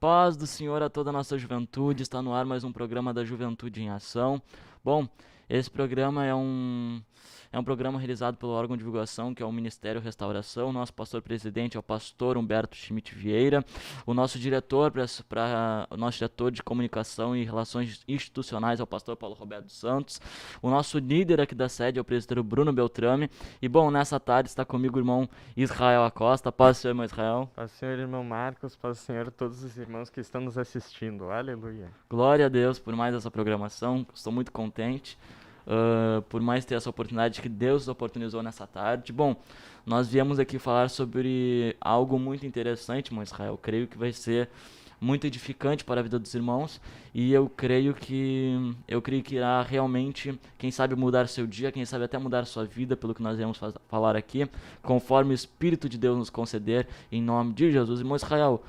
Paz do Senhor a toda a nossa juventude, está no ar mais um programa da Juventude em Ação. Bom, esse programa é um programa realizado pelo órgão de divulgação, que é o Ministério Restauração. Nosso pastor-presidente é o pastor Humberto Schmidt Vieira. O nosso diretor de comunicação e relações institucionais é o pastor Paulo Roberto Santos. O nosso líder aqui da sede é o presbítero Bruno Beltrame. E bom, nessa tarde está comigo o irmão Israel Acosta. Paz do Senhor, irmão Israel. Paz do Senhor, irmão Marcos, paz do Senhor, todos os irmãos que estão nos assistindo. Aleluia. Glória a Deus por mais essa programação. Estou muito contente por mais ter essa oportunidade que Deus nos oportunizou nessa tarde. Bom, nós viemos aqui falar sobre algo muito interessante, irmão Israel. Creio que vai ser muito edificante para a vida dos irmãos e eu creio que irá realmente, quem sabe mudar seu dia, quem sabe até mudar sua vida, pelo que nós iremos falar aqui, conforme o Espírito de Deus nos conceder, em nome de Jesus. Irmão Israel,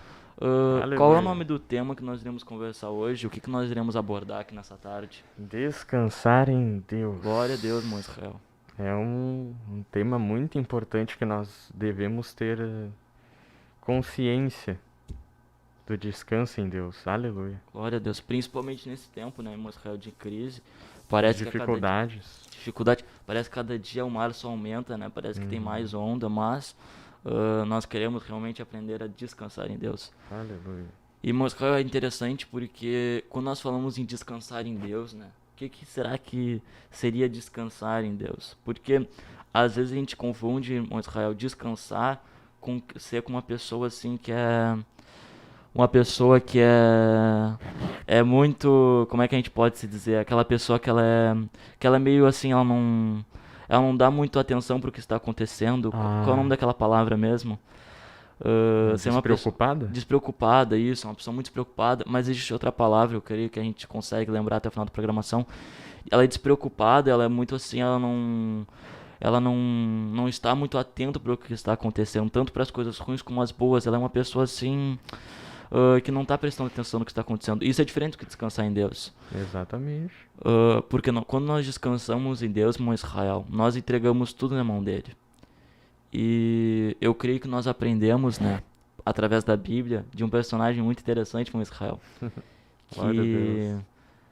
qual é o nome Aleluia. do tema que nós iremos conversar hoje? O que nós iremos abordar aqui nessa tarde? Descansar em Deus. Glória a Deus, irmão Israel. É um tema muito importante que nós devemos ter consciência do descanso em Deus. Aleluia. Glória a Deus. Principalmente nesse tempo, né, irmão Israel, de crise. De Parece que a cada dificuldades. dificuldade, parece que cada dia o mar só aumenta, né? Parece que tem mais onda, mas nós queremos realmente aprender a descansar em Deus. Aleluia. E, irmão Israel, é interessante porque quando nós falamos em descansar em Deus, né? O que será que seria descansar em Deus? Porque às vezes a gente confunde, irmão Israel, descansar com ser com uma pessoa assim que é uma pessoa que é muito, como é que a gente pode se dizer, aquela pessoa que ela é meio assim, ela não dá muito atenção pro que está acontecendo. Qual é o nome Ah, daquela palavra mesmo? Ser uma pessoa despreocupada? despreocupada, isso, uma pessoa muito despreocupada, mas existe outra palavra, eu creio que a gente consegue lembrar até o final da programação. Ela é despreocupada, ela é muito assim, ela não está muito atenta para o que está acontecendo, tanto para as coisas ruins como as boas. Ela é uma pessoa assim, que não está prestando atenção no que está acontecendo. Isso é diferente do que descansar em Deus. Exatamente. Porque quando nós descansamos em Deus, irmão Israel, nós entregamos tudo na mão dele. E eu creio que nós aprendemos, né, através da Bíblia, de um personagem muito interessante, irmão Israel, Glória a Deus.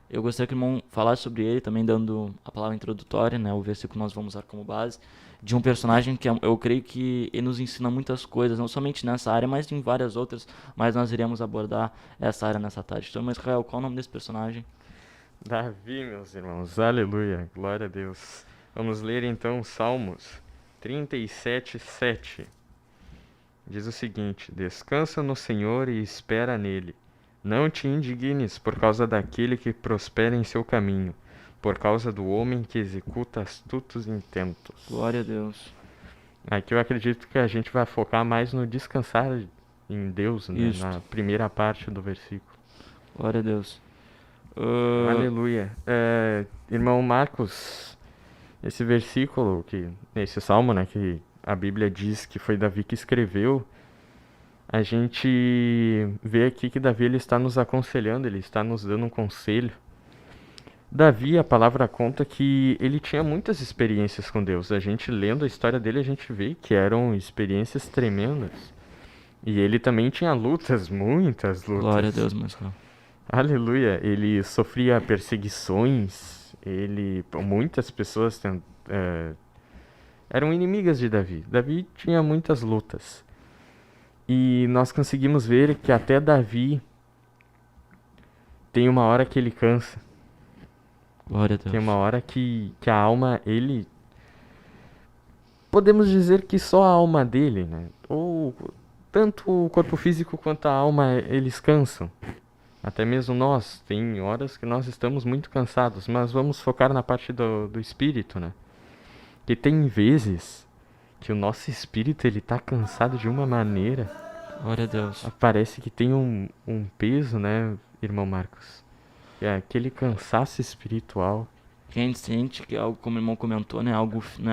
que eu gostaria que o irmão falasse sobre ele, também dando a palavra introdutória, né, o versículo que nós vamos usar como base, de um personagem que eu creio que ele nos ensina muitas coisas, não somente nessa área, mas em várias outras, mas nós iremos abordar essa área nessa tarde. Então, irmão Israel, qual é o nome desse personagem? Davi, meus irmãos. Aleluia. Glória a Deus. Vamos ler então Salmos 37:7. Diz o seguinte: Descansa no Senhor e espera nele. Não te indignes por causa daquele que prospera em seu caminho, por causa do homem que executa astutos intentos. Glória a Deus. Aqui eu acredito que a gente vai focar mais no descansar em Deus, né? Isto. Na primeira parte do versículo. Glória a Deus. Ah, Aleluia. Irmão Marcos, esse versículo, esse salmo, né, que a Bíblia diz que foi Davi que escreveu, a gente vê aqui que Davi ele está nos aconselhando, ele está nos dando um conselho. Davi, a palavra conta que ele tinha muitas experiências com Deus. A gente lendo a história dele, a gente vê que eram experiências tremendas. E ele também tinha lutas, muitas glória a lutas. Deus, irmão Israel. Aleluia, ele sofria perseguições, muitas pessoas eram inimigas de Davi. Davi tinha muitas lutas. E nós conseguimos ver que até Davi tem uma hora que ele cansa. Glória a Tem uma Deus. hora que a alma, podemos dizer que só a alma dele, né? Ou tanto o corpo físico quanto a alma, eles cansam. Até mesmo nós, tem horas que nós estamos muito cansados, mas vamos focar na parte do espírito, né? Que tem vezes que o nosso espírito ele tá cansado de uma maneira, Glória a Deus. parece que tem um peso, né, irmão Marcos? É aquele cansaço espiritual. Que a gente sente que é algo, como o irmão comentou, não é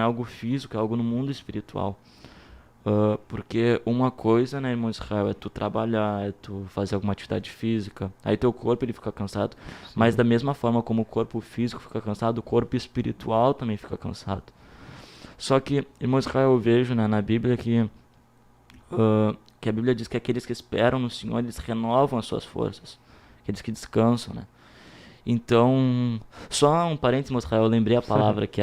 algo físico, é algo no mundo espiritual. Porque uma coisa, né, irmão Israel, é tu trabalhar, é tu fazer alguma atividade física, aí teu corpo ele fica cansado, mas Sim. da mesma forma como o corpo físico fica cansado, o corpo espiritual também fica cansado. Só que, irmão Israel, eu vejo, né, na Bíblia que que a Bíblia diz que aqueles que esperam no Senhor, eles renovam as suas forças. Aqueles que descansam, né? Então, só um parênteses, Israel, eu lembrei a palavra que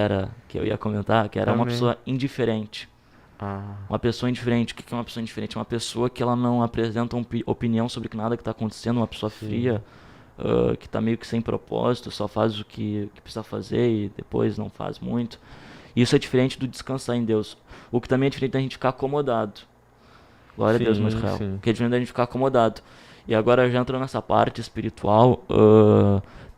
eu ia comentar, que era uma Amém. pessoa indiferente. Ah, Uma pessoa indiferente. O que é uma pessoa indiferente? Uma pessoa que ela não apresenta opinião sobre nada que está acontecendo, uma pessoa sim. fria, que está meio que sem propósito, só faz o que precisa fazer e depois não faz muito. Isso é diferente do descansar em Deus. O que também é diferente da gente ficar acomodado. Glória a Deus, meu Sim, Israel. sim. Que é diferente da gente ficar acomodado. E agora já entrando nessa parte espiritual,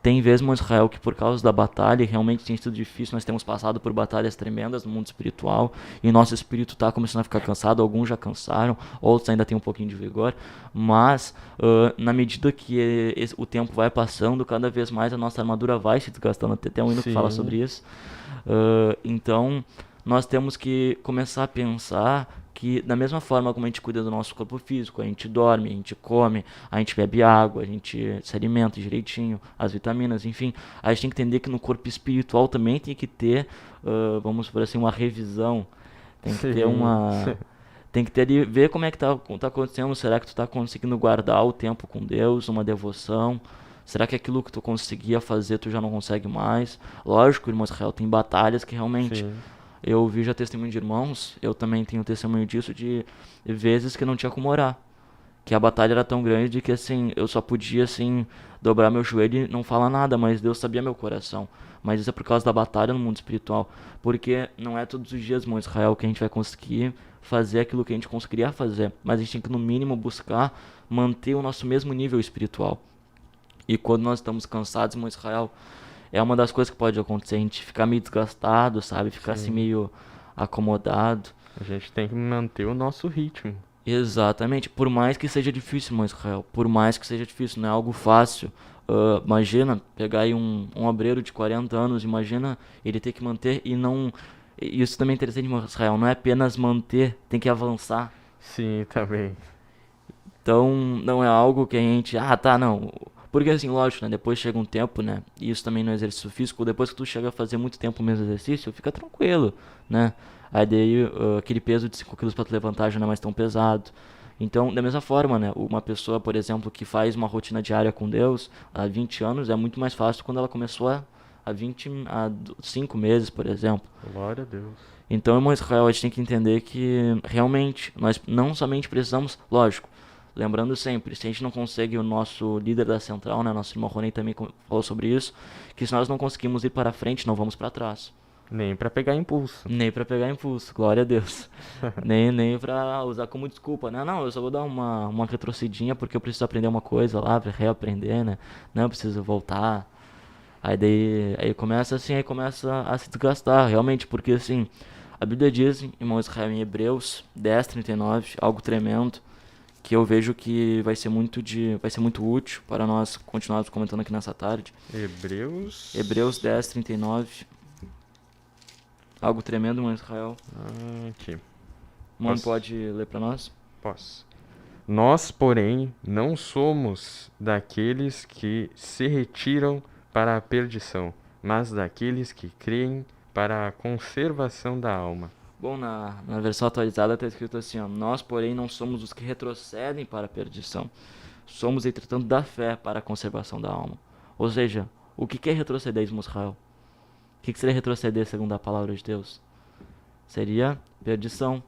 tem vezes, meu Israel, que por causa da batalha, realmente tem sido difícil, nós temos passado por batalhas tremendas no mundo espiritual, e nosso espírito está começando a ficar cansado, alguns já cansaram, outros ainda têm um pouquinho de vigor, mas na medida que o tempo vai passando, cada vez mais a nossa armadura vai se desgastando, tem até um hino que fala Sim. sobre isso. Então, nós temos que começar a pensar que, da mesma forma como a gente cuida do nosso corpo físico, a gente dorme, a gente come, a gente bebe água, a gente se alimenta direitinho, as vitaminas, enfim, a gente tem que entender que no corpo espiritual também tem que ter, vamos por assim, uma revisão, tem que ter Sim. uma. Tem que ter ali, ver como é que tá acontecendo. Será que tu tá conseguindo guardar o tempo com Deus, uma devoção? Será que aquilo que tu conseguia fazer tu já não consegue mais? Lógico, irmão Israel, tem batalhas que realmente Sim. eu vi já testemunho de irmãos, eu também tenho testemunho disso, de vezes que não tinha como orar. Que a batalha era tão grande que assim, eu só podia assim dobrar meu joelho e não falar nada, mas Deus sabia meu coração. Mas isso é por causa da batalha no mundo espiritual. Porque não é todos os dias, irmão Israel, que a gente vai conseguir fazer aquilo que a gente conseguiria fazer. Mas a gente tem que, no mínimo, buscar manter o nosso mesmo nível espiritual. E quando nós estamos cansados, irmão Israel, é uma das coisas que pode acontecer, a gente ficar meio desgastado, sabe? Ficar assim Sim. meio acomodado. A gente tem que manter o nosso ritmo. Exatamente. Por mais que seja difícil, irmão Israel, por mais que seja difícil, não é algo fácil. Imagina pegar aí um obreiro de 40 anos, imagina ele ter que manter e não. Isso também é interessante, irmão Israel, não é apenas manter, tem que avançar. Sim, tá bem. Então, não é algo que a gente, ah, tá, não. Porque assim, lógico, né? Depois chega um tempo, né? E isso também no exercício físico, depois que tu chega a fazer muito tempo o mesmo exercício, fica tranquilo, né? Aí daí aquele peso de 5 quilos pra tu levantar já não é mais tão pesado. Então, da mesma forma, né? Uma pessoa, por exemplo, que faz uma rotina diária com Deus há 20 anos, é muito mais fácil quando ela começou há 5 meses, por exemplo. Glória a Deus. Então, irmão Israel, a gente tem que entender que realmente nós não somente precisamos, lógico, lembrando sempre, se a gente não consegue, o nosso líder da central, né, nosso irmão Rony também falou sobre isso, que se nós não conseguimos ir para frente, não vamos para trás. Nem pra pegar impulso. Nem para pegar impulso, glória a Deus. Nem para usar como desculpa, né? Não, eu só vou dar uma retrocedinha porque eu preciso aprender uma coisa lá, para reaprender, né? Não, eu preciso voltar. Aí começa assim, aí começa a se desgastar, realmente, porque assim, a Bíblia diz, irmão Israel, em Hebreus 10:39, algo tremendo, que eu vejo que vai ser muito útil para nós continuarmos comentando aqui nessa tarde. Hebreus Hebreus. 10:39, algo tremendo, irmão Israel. Aqui. Mano, Posso? pode ler para nós? Posso. Nós, porém, não somos daqueles que se retiram para a perdição, mas daqueles que creem para a conservação da alma. Bom, na versão atualizada está escrito assim, ó, nós, porém, não somos os que retrocedem para a perdição. Somos, entretanto, da fé para a conservação da alma. Ou seja, o que é retroceder, Israel? O que seria retroceder segundo a palavra de Deus? Seria perdição.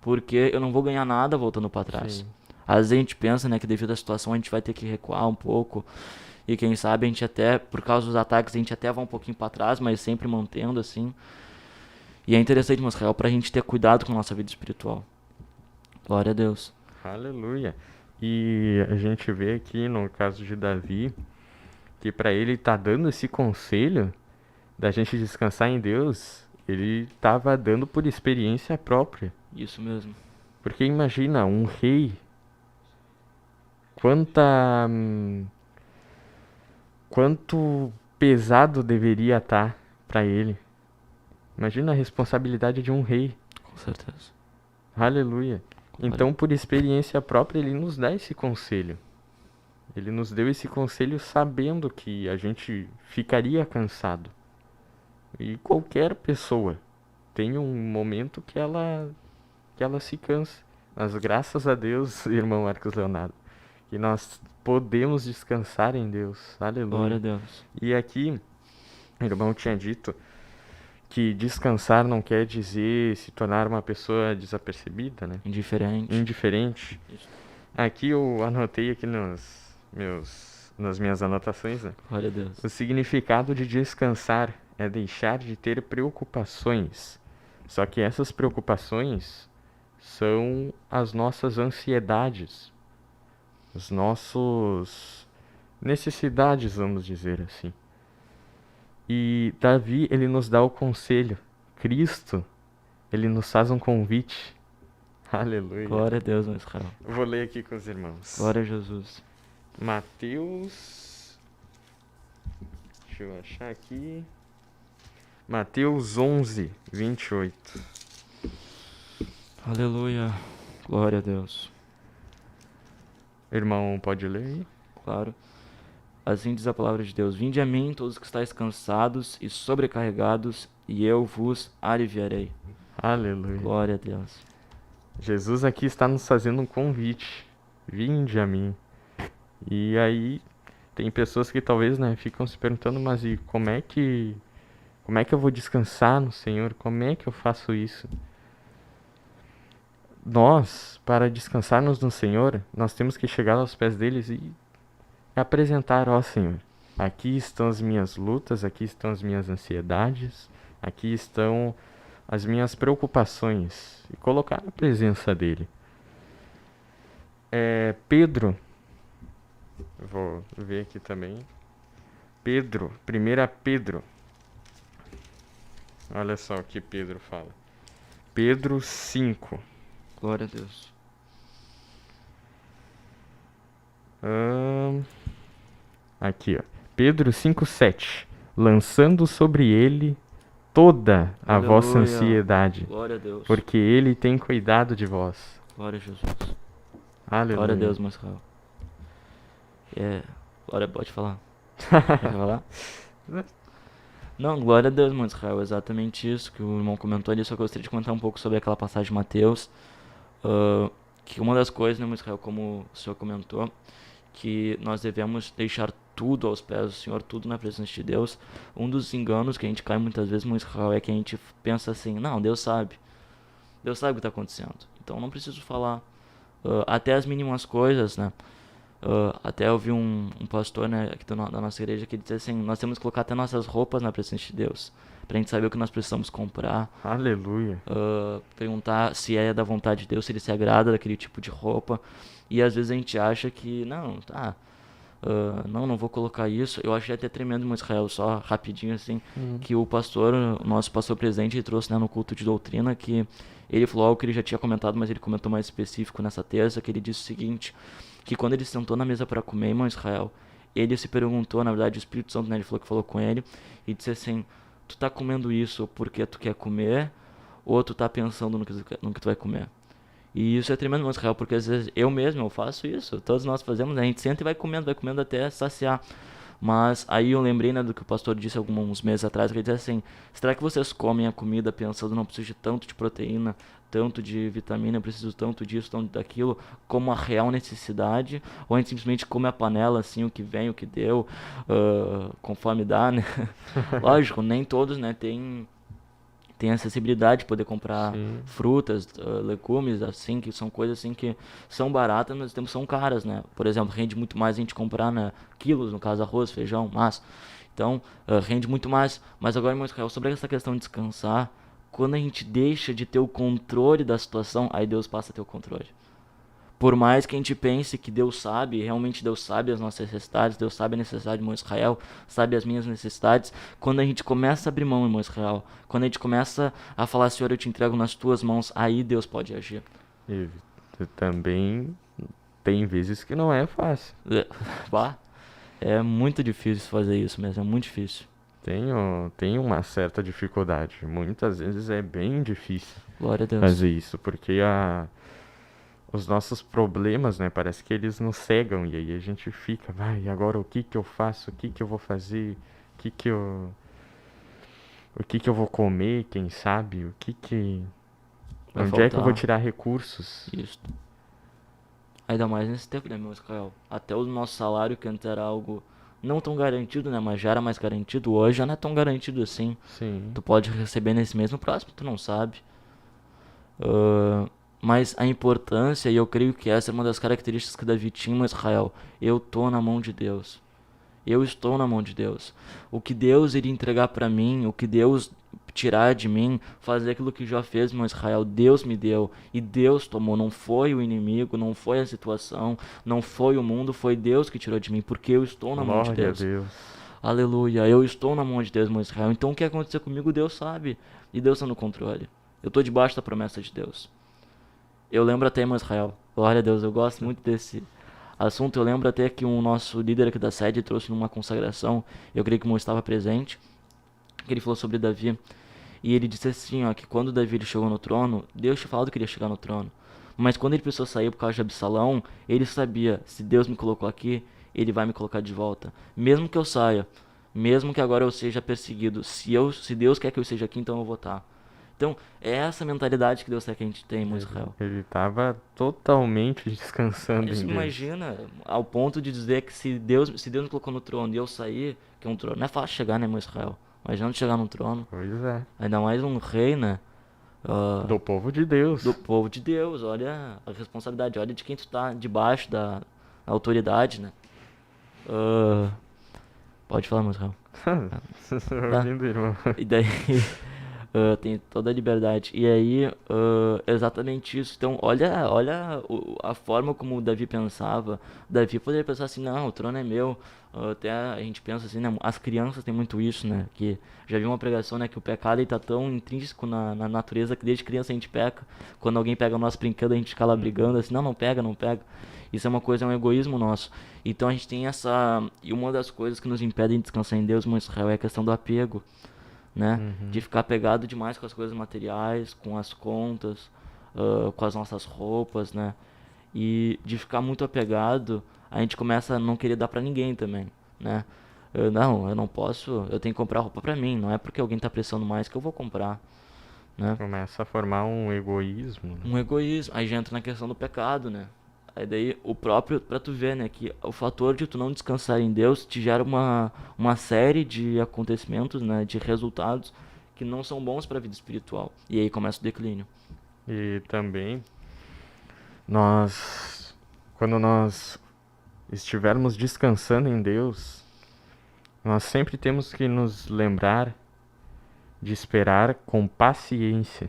Porque eu não vou ganhar nada voltando para trás. Sim. Às vezes a gente pensa, né, que devido à situação a gente vai ter que recuar um pouco. E quem sabe a gente até, por causa dos ataques, a gente até vai um pouquinho para trás, mas sempre mantendo assim. E é interessante, Israel, pra gente ter cuidado com a nossa vida espiritual. Glória a Deus. Aleluia. E a gente vê aqui no caso de Davi que para ele tá dando esse conselho da gente descansar em Deus, ele estava dando por experiência própria. Isso mesmo. Porque imagina um rei, quanta quanto pesado deveria estar para ele. Imagina a responsabilidade de um rei. Com certeza. Aleluia. Glória. Então, por experiência própria, ele nos dá esse conselho. Ele nos deu esse conselho sabendo que a gente ficaria cansado. E qualquer pessoa tem um momento que ela se cansa. Mas graças a Deus, irmão Marcos Leonardo, que nós podemos descansar em Deus. Glória a Aleluia. Deus. E aqui, o irmão tinha dito que descansar não quer dizer se tornar uma pessoa desapercebida, né? Indiferente. Indiferente. Isso. Aqui eu anotei aqui nas minhas anotações, né? Glória a Deus. O significado de descansar é deixar de ter preocupações. Só que essas preocupações são as nossas ansiedades, os nossos necessidades, vamos dizer assim. E Davi, ele nos dá o conselho. Cristo, ele nos faz um convite. Aleluia. Glória a Deus, meu Israel. Eu vou ler aqui com os irmãos. Glória a Jesus. Mateus. Deixa eu achar aqui. Mateus 11, 28. Aleluia. Glória a Deus. Irmão, pode ler aí? Claro. Assim diz a palavra de Deus: Vinde a mim, todos que estáis cansados e sobrecarregados, e eu vos aliviarei. Aleluia. Glória a Deus. Jesus aqui está nos fazendo um convite. Vinde a mim. E aí, tem pessoas que talvez, né, ficam se perguntando, mas e como é que eu vou descansar no Senhor? Como é que eu faço isso? Nós, para descansarmos no Senhor, nós temos que chegar aos pés deles e apresentar, ó Senhor, aqui estão as minhas lutas, aqui estão as minhas ansiedades, aqui estão as minhas preocupações, e colocar na presença dele. Pedro, vou ver aqui também. Pedro, 1 Pedro. Olha só o que Pedro fala. Pedro 5. Glória a Deus. Aqui, ó. Pedro 5:7. Lançando sobre ele toda a vossa Aleluia. ansiedade, Glória a Deus. porque ele tem cuidado de vós. Glória a Jesus. Aleluia. Glória a Deus, meu Israel. Glória, pode falar. Quer falar? Não, glória a Deus, meu Israel. Exatamente isso que o irmão comentou ali. Só gostaria de comentar um pouco sobre aquela passagem de Mateus. Que uma das coisas, né, meu Israel, como o senhor comentou, que nós devemos deixar tudo aos pés do Senhor, tudo na presença de Deus. Um dos enganos que a gente cai muitas vezes, meu Israel, é que a gente pensa assim: não, Deus sabe. Deus sabe o que está acontecendo. Então não preciso falar. Até as mínimas coisas, né? Até eu vi um pastor, né, aqui da nossa igreja, que disse assim: nós temos que colocar até nossas roupas na presença de Deus, pra gente saber o que nós precisamos comprar. Aleluia. Perguntar se é da vontade de Deus, se ele se agrada daquele tipo de roupa. E às vezes a gente acha que não, tá, não vou colocar isso. Eu achei até tremendo, meu Israel, só rapidinho assim, que o nosso pastor presidente, ele trouxe, né, no culto de doutrina, que ele falou algo que ele já tinha comentado, mas ele comentou mais específico nessa terça, que ele disse o seguinte: que quando ele sentou na mesa para comer, irmão Israel, ele se perguntou, na verdade o Espírito Santo, né, ele falou com ele, e disse assim: tu tá comendo isso porque tu quer comer, ou tu tá pensando no que tu vai comer? E isso é tremendo, irmão Israel, porque às vezes eu faço isso, todos nós fazemos, né? A gente senta e vai comendo até saciar. Mas aí eu lembrei, né, do que o pastor disse alguns meses atrás, que ele disse assim: será que vocês comem a comida pensando não preciso de tanto de proteína, tanto de vitamina, eu preciso tanto disso, tanto daquilo, como a real necessidade? Ou a gente simplesmente come a panela, assim, o que vem, o que deu, conforme dá, né? Lógico, nem todos, né, tem acessibilidade de poder comprar Sim. frutas, legumes, assim, que são coisas assim que são baratas, mas ao tempo são caras, né? Por exemplo, rende muito mais a gente comprar, né, quilos, no caso arroz, feijão, massa. Então, rende muito mais. Mas agora, irmão Israel, sobre essa questão de descansar, quando a gente deixa de ter o controle da situação, aí Deus passa a ter o controle. Por mais que a gente pense que Deus sabe, realmente Deus sabe as nossas necessidades, Deus sabe a necessidade do irmão Israel, sabe as minhas necessidades. Quando a gente começa a abrir mão, irmão Israel, quando a gente começa a falar: Senhor, eu te entrego nas tuas mãos, aí Deus pode agir. E também tem vezes que não é fácil. Bah, é muito difícil fazer isso mesmo, é muito difícil. Tem uma certa dificuldade. Muitas vezes é bem difícil Glória a Deus. fazer isso, porque os nossos problemas, né, parece que eles nos cegam e aí a gente fica, vai, agora o que que eu faço? O que que eu vou fazer? O que que eu vou comer, quem sabe? Vai Onde é que eu vou faltar tirar recursos? isso. Ainda mais nesse tempo, né, meu Israel? Até o nosso salário, que antes era algo não tão garantido, né? Mas já era mais garantido. Hoje já não é tão garantido assim. Sim, Tu pode receber nesse mesmo próximo, tu não sabe. Ah, mas a importância, e eu creio que essa é uma das características que Davi tinha em Israel. Eu tô na mão de Deus. Eu estou na mão de Deus. O que Deus iria entregar para mim, o que Deus tirar de mim, fazer aquilo que já fez meu Israel, Deus me deu e Deus tomou. Não foi o inimigo, não foi a situação, não foi o mundo, foi Deus que tirou de mim, porque eu estou na mão de glória a Deus. Deus. Aleluia, eu estou na mão de Deus, meu Israel. Então o que acontecer comigo, Deus sabe. E Deus está no controle. Eu estou debaixo da promessa de Deus. Eu lembro até, meu Israel, glória a Deus, eu gosto muito desse assunto. Eu lembro até que um nosso líder aqui da sede trouxe numa consagração, eu creio que o irmão estava presente, que ele falou sobre Davi. E ele disse assim, ó, que quando Davi ele chegou no trono, Deus tinha falado que ele ia chegar no trono. Mas quando ele precisou sair por causa de Absalão, ele sabia, se Deus me colocou aqui, ele vai me colocar de volta. Mesmo que eu saia, mesmo que agora eu seja perseguido, se Deus quer que eu esteja aqui, então eu vou estar. Então, é essa mentalidade que Deus quer que a gente tenha em Israel. Ele estava totalmente descansando Isso em Deus. imagina, ao ponto de dizer que se Deus me colocou no trono e eu sair, que é um trono, não é fácil chegar, né, meu Israel? Imagina chegar no trono, Pois é. ainda mais um rei, né? ah, Do povo de do Deus. povo de Deus, olha a responsabilidade, olha de quem tu tá debaixo da autoridade, né? Ah, pode falar, meu Israel. Tá? Ouvindo, irmão. E daí tem toda a liberdade. E aí, exatamente isso. Então, olha a forma como o Davi pensava. Davi poderia pensar assim, não, o trono é meu. Até a gente pensa assim, né? As crianças têm muito isso, né? Que já vi uma pregação, né? Que o pecado ele tá tão intrínseco na natureza que desde criança a gente peca. Quando alguém pega o nosso brinquedo, a gente fica lá brigando assim, não, não pega, não pega. Isso é uma coisa, é um egoísmo nosso. Então a gente tem essa. E uma das coisas que nos impedem de descansar em Deus, meu Israel, é a questão do apego, né? De Uhum. ficar pegado demais com as coisas materiais, com as contas, com as nossas roupas, né? E de ficar muito apegado, a gente começa a não querer dar pra ninguém também, né? Não, eu não posso, eu tenho que comprar roupa pra mim, não é porque alguém tá prestando mais que eu vou comprar, né? Começa a formar um egoísmo, né? Um egoísmo, aí já entra na questão do pecado, né? Aí daí o próprio, pra tu ver, né, que o fator de tu não descansar em Deus te gera uma série de acontecimentos, né, de resultados que não são bons pra vida espiritual. E aí começa o declínio. E também nós, quando nós estivermos descansando em Deus, nós sempre temos que nos lembrar de esperar com paciência.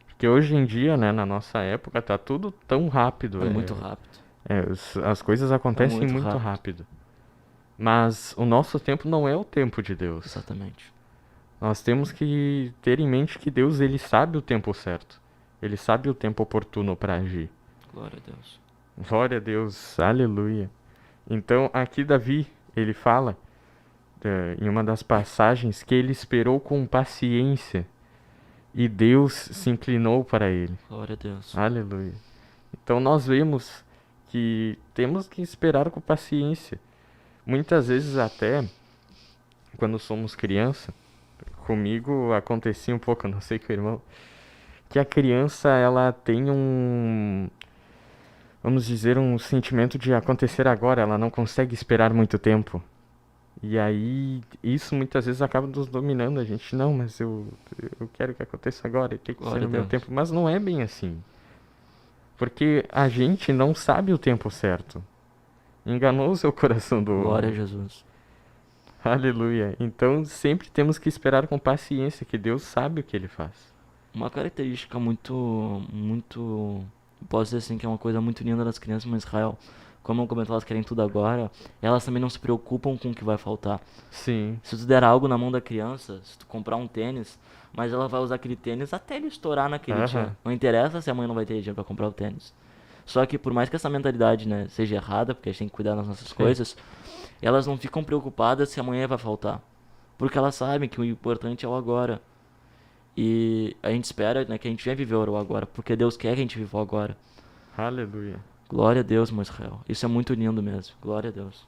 Porque hoje em dia, né, na nossa época, tá tudo tão rápido. É muito rápido. As coisas É acontecem muito muito rápido. rápido. Mas o nosso tempo não é o tempo de Deus. Exatamente. Nós temos que ter em mente que Deus, ele sabe o tempo certo. Ele sabe o tempo oportuno para agir. Glória a Deus. Glória a Deus, aleluia. Então, aqui Davi, ele fala em uma das passagens que ele esperou com paciência e Deus se inclinou para ele. Glória a Deus. Aleluia. Então, nós vemos que temos que esperar com paciência. Muitas vezes até quando somos criança, comigo acontecia um pouco, eu não sei com o irmão, que a criança ela tem vamos dizer, um sentimento de acontecer agora, ela não consegue esperar muito tempo. E aí, isso muitas vezes acaba nos dominando a gente. Não, mas eu quero que aconteça agora, tem que ser Glória no a meu Deus. tempo. Mas não é bem assim. Porque a gente não sabe o tempo certo. Enganou o seu coração do Glória a homem. Jesus. Aleluia. Então sempre temos que esperar com paciência, que Deus sabe o que ele faz. Uma característica muito, posso dizer assim, que é uma coisa muito linda das crianças em Israel. Como eu comentei, elas querem tudo agora, elas também não se preocupam com o que vai faltar. Sim. Se tu der algo na mão da criança, se tu comprar um tênis, mas ela vai usar aquele tênis até ele estourar naquele dia. Aham. Não interessa se a mãe não vai ter dinheiro pra comprar o tênis. Só que por mais que essa mentalidade, né, seja errada, porque a gente tem que cuidar das nossas Sim. coisas, elas não ficam preocupadas se amanhã vai faltar. Porque elas sabem que o importante é o agora. E a gente espera, né, que a gente venha viver o agora, porque Deus quer que a gente viva o agora. Aleluia. Glória a Deus, meu Israel. Isso é muito lindo mesmo. Glória a Deus.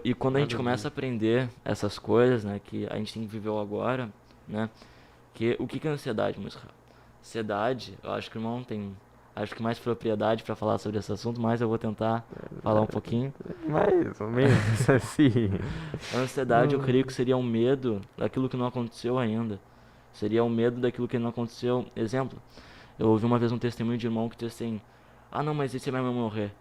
E quando a gente começa a Aleluia. aprender essas coisas, né, que a gente tem que viver o agora, né, que o que que é ansiedade, meu Israel? Ansiedade, eu acho que o irmão tem, acho que mais propriedade para falar sobre esse assunto, mas eu vou tentar falar um pouquinho. Mais ou menos assim. A ansiedade, eu creio que seria um medo daquilo que não aconteceu ainda. Seria um medo daquilo que não aconteceu. Exemplo, eu ouvi uma vez um testemunho de irmão que disse assim: ah, não, mas e se minha mãe morrer?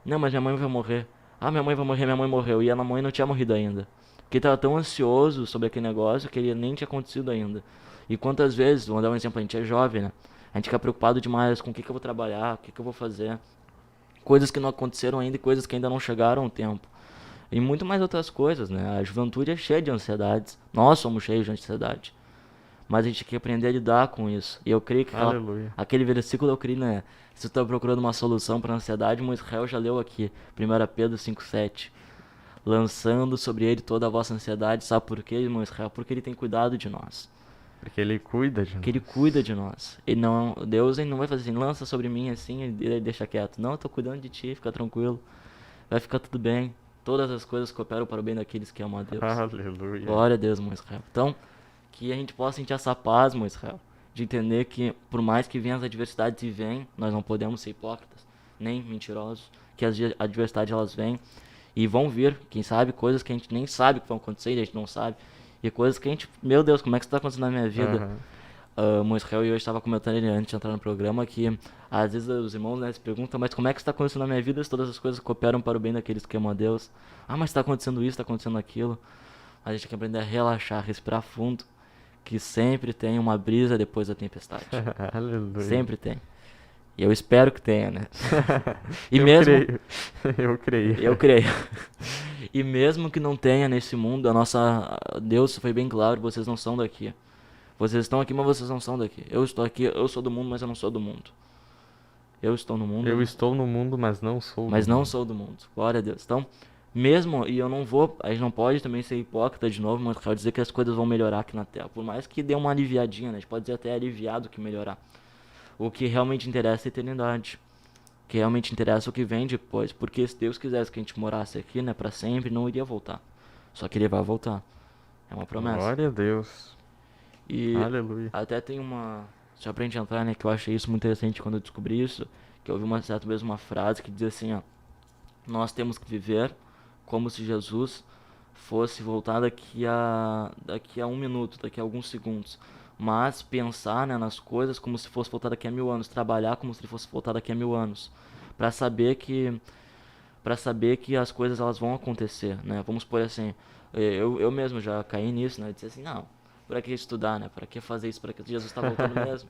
Não, mas minha mãe vai morrer. Ah, minha mãe vai morrer, minha mãe morreu. E a mãe não tinha morrido ainda. Porque ele tava tão ansioso sobre aquele negócio que ele nem tinha acontecido ainda. E quantas vezes, vou dar um exemplo, a gente é jovem, né? A gente fica preocupado demais com o que, que eu vou trabalhar, o que, que eu vou fazer. Coisas que não aconteceram ainda e coisas que ainda não chegaram ao tempo. E muito mais outras coisas, né? A juventude é cheia de ansiedades. Nós somos cheios de ansiedade. Mas a gente tem que aprender a lidar com isso. E eu creio que Aleluia. aquele versículo eu creio, né? Se tu tá procurando uma solução para ansiedade, Israel já leu aqui, 1 Pedro 5,7. Lançando sobre ele toda a vossa ansiedade. Sabe por quê, irmão Israel? Porque ele tem cuidado de nós. Porque ele cuida de Porque ele nós. cuida de nós. Deus ele não vai fazer assim, lança sobre mim assim e deixa quieto. Não, eu tô cuidando de ti, fica tranquilo. Vai ficar tudo bem. Todas as coisas cooperam para o bem daqueles que amam a Deus. Aleluia. Glória a Deus, irmão Israel. Então, que a gente possa sentir essa paz, irmão Israel. De entender que, por mais que venham as adversidades e vêm, nós não podemos ser hipócritas, nem mentirosos. Que as adversidades elas vêm e vão vir. Quem sabe coisas que a gente nem sabe que vão acontecer, a gente não sabe. E coisas que a gente, meu Deus, como é que isso está acontecendo na minha vida? O Israel e eu estava comentando ele antes de entrar no programa que às vezes os irmãos, né, se perguntam, mas como é que está acontecendo na minha vida se todas as coisas cooperam para o bem daqueles que amam a Deus? Ah, mas está acontecendo isso, está acontecendo aquilo. A gente tem que aprender a relaxar, respirar fundo, que sempre tem uma brisa depois da tempestade. Aleluia. Sempre tem. E eu espero que tenha, né? E Eu mesmo creio. Eu creio. eu creio. E mesmo que não tenha nesse mundo, Deus foi bem claro, vocês não são daqui. Vocês estão aqui, mas vocês não são daqui. Eu estou aqui, eu sou do mundo, mas eu não sou do mundo. Eu estou no mundo, Eu estou no mundo, mas não sou mas do não mundo. sou do mundo. Glória a Deus. Então, mesmo, e eu não vou, a gente não pode também ser hipócrita de novo, mas quero dizer que as coisas vão melhorar aqui na Terra. Por mais que dê uma aliviadinha, né? A gente pode dizer até aliviado que melhorar. O que realmente interessa é a eternidade. O que realmente interessa é o que vem depois. Porque se Deus quisesse que a gente morasse aqui, né, pra sempre, não iria voltar. Só que ele vai voltar. É uma promessa. Glória a Deus. E Aleluia. até tem uma. Só pra gente entrar, né? Que eu achei isso muito interessante quando eu descobri isso. Que eu ouvi uma certa vez uma frase que diz assim, ó. Nós temos que viver como se Jesus fosse voltar daqui a um minuto, daqui a alguns segundos. Mas pensar, né, nas coisas como se fosse voltar daqui a 1000 anos. Trabalhar como se fosse voltar daqui a 1000 anos. Pra saber que para saber que as coisas elas vão acontecer, né? Vamos supor assim, eu mesmo já caí nisso, né? Eu disse assim, não, para que estudar, né? Para que fazer isso? Para que Jesus está voltando mesmo?